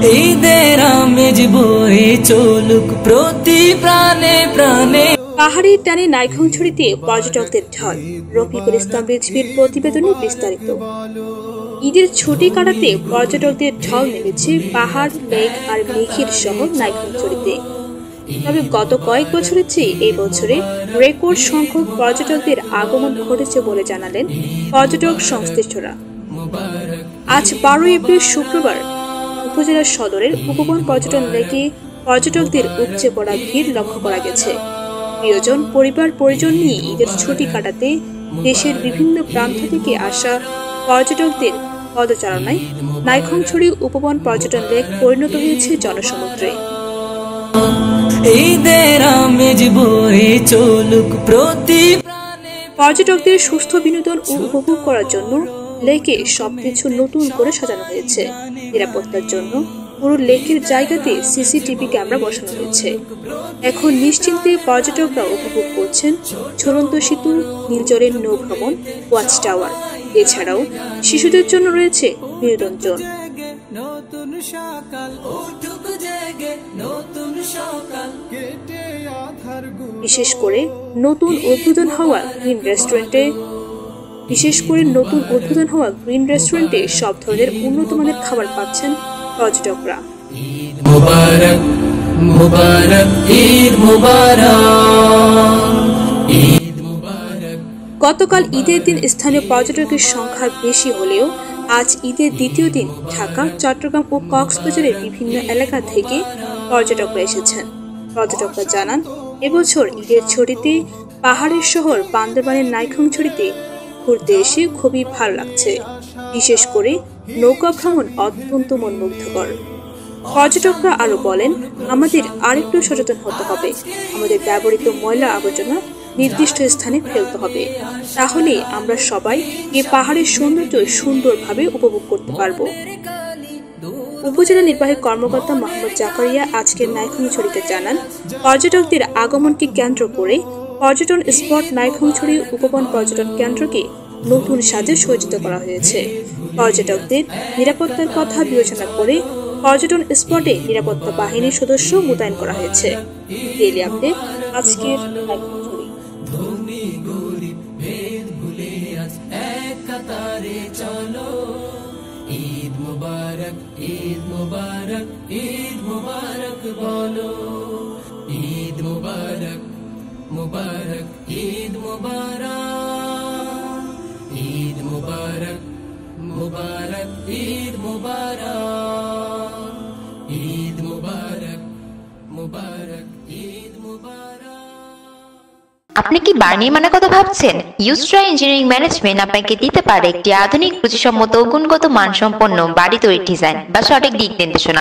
ঈদের আমেজ বয়ে চলুক প্রতি প্রাণে প্রাণে। পাহাড়ের টানে নাইক্ষ্যংছড়িতে পর্যটকদের ঢল। রফিকুল ইসলাম রিজভীর প্রতিবেদনে বিস্তারিত। ঈদের ছুটি কাটাতে পর্যটকদের ঢল নেমেছে পাহাড়, লেক আর মেঘের শহর নাইক্ষ্যংছড়িতে। তবে গত কয়েক বছরের চেয়ে এই বছরে রেকর্ড সংখ্যক পর্যটকদের আগমন ঘটেছে বলে জানালেন পর্যটক সংশ্লিষ্টরা। আজ 12 এপ্রিল শুক্রবার উপজেলা সদরের উপবন পর্যটন লেকে পর্যটকদের উপচে পড়া ভিড় লক্ষ্য করা গেছে। প্রিয়জন, পরিবার পরিজন নিয়ে ঈদের ছুটি কাটাতে দেশের বিভিন্ন প্রান্ত থেকে আসা পর্যটকদের পদচারণায় নাইক্ষ্যংছড়ি উপবন পর্যটন লেক পরিণত হয়েছে জনসমুদ্রে। ঈদের আমেজ বয়ে চলুক প্রতি প্রাণে। পর্যটকদের সুস্থ বিনোদন ও উপভোগ করার জন্য লেকে সবকিছু নতুন করে সাজানো হয়েছে। নিরাপত্তার জন্য পুরো লেকের জায়গাতে সিসিটিভি ক্যামেরা বসানো হয়েছে। এখন নিশ্চিন্তে পর্যটকরা উপভোগ করছেন ঝুলন্ত সেতু, নীলজলের নৌ ভ্রমণ, ওয়াচ টাওয়ার। এছাড়াও শিশুদের জন্য রয়েছে বিনোদন জোন। নতুন সকাল উঠুক জেগে নতুন সকাল কেটে আধার বিশেষ করে নতুন উদ্বোধন হওয়া গ্রিন রেস্টুরেন্টে সব ধরনের উন্নত মানের খাবার পাচ্ছেন পর্যটকরা। ঈদ মুবারক মুবারক ঈদ মুবারক ঈদ মুবারক। গতকাল ঈদের দিন স্থানীয় পর্যটকের সংখ্যা বেশি হলেও আজ ঈদের দ্বিতীয় দিন ঢাকা, চট্টগ্রাম ও কক্সবাজারের বিভিন্ন এলাকা থেকে পর্যটকরা এসেছেন। পর্যটকরা জানান, এবছর ঈদের ছুটিতে পাহাড়ের শহর বান্দরবানের নাইক্ষ্যংছড়িতে ঘুরতে এসে খুবই ভালো লাগছে। বিশেষ করে নৌকা ভ্রমণ অত্যন্ত মনমুগ্ধকর। পর্যটকরা আরো বলেন, আমাদের আরেকটু সচেতন হতে হবে। আমাদের ব্যবহৃত ময়লা আবর্জনা নির্দিষ্ট স্থানে ফেলতে হবে। তাহলে আমরা সবাই এই পাহাড়ের সৌন্দর্য সুন্দরভাবে উপভোগ করতে পারবো। উপজেলা নির্বাহী কর্মকর্তা মোহাম্মদ জাকারিয়া আজকের নাইক্ষ্যংছড়িতে জানান, পর্যটকদের আগমনকে কেন্দ্র করে পর্যটন স্পট নাইক্ষ্যংছড়ি উপবন পর্যটন কেন্দ্রকে নতুন সাজে সজ্জিত করা হয়েছে। পর্যটকদের নিরাপত্তার কথা বিবেচনা করে পর্যটন স্পটে নিরাপত্তা বাহিনীর সদস্য মোতায়েন করা হয়েছে। ডেইলি আপডেট আজকের নাইক্ষ্যংছড়ি। ধনী গরিব ভেদ ভুলে আজ এক কাতারে চলো। ঈদ মুবারক ঈদ মুবারক ঈদ মুবারক বলো। ঈদ মুবারক মুবারক ঈদ মুবারক ঈদ মুবারক মুবারক ঈদ মুবারক ঈদ মুবারক মুবারক ঈদ মুবারক। আপনি কি বাড়ি নির্মাণের কথা ভাবছেন? ইউস্ট্রা ইঞ্জিনিয়ারিং ম্যানেজমেন্ট আপনাকে দিতে পারে একটি আধুনিক প্রযুক্তিসম্মত ও গুণগত মানসম্পন্ন বাড়ি তৈরির ডিজাইন বা সঠিক দিক নির্দেশনা।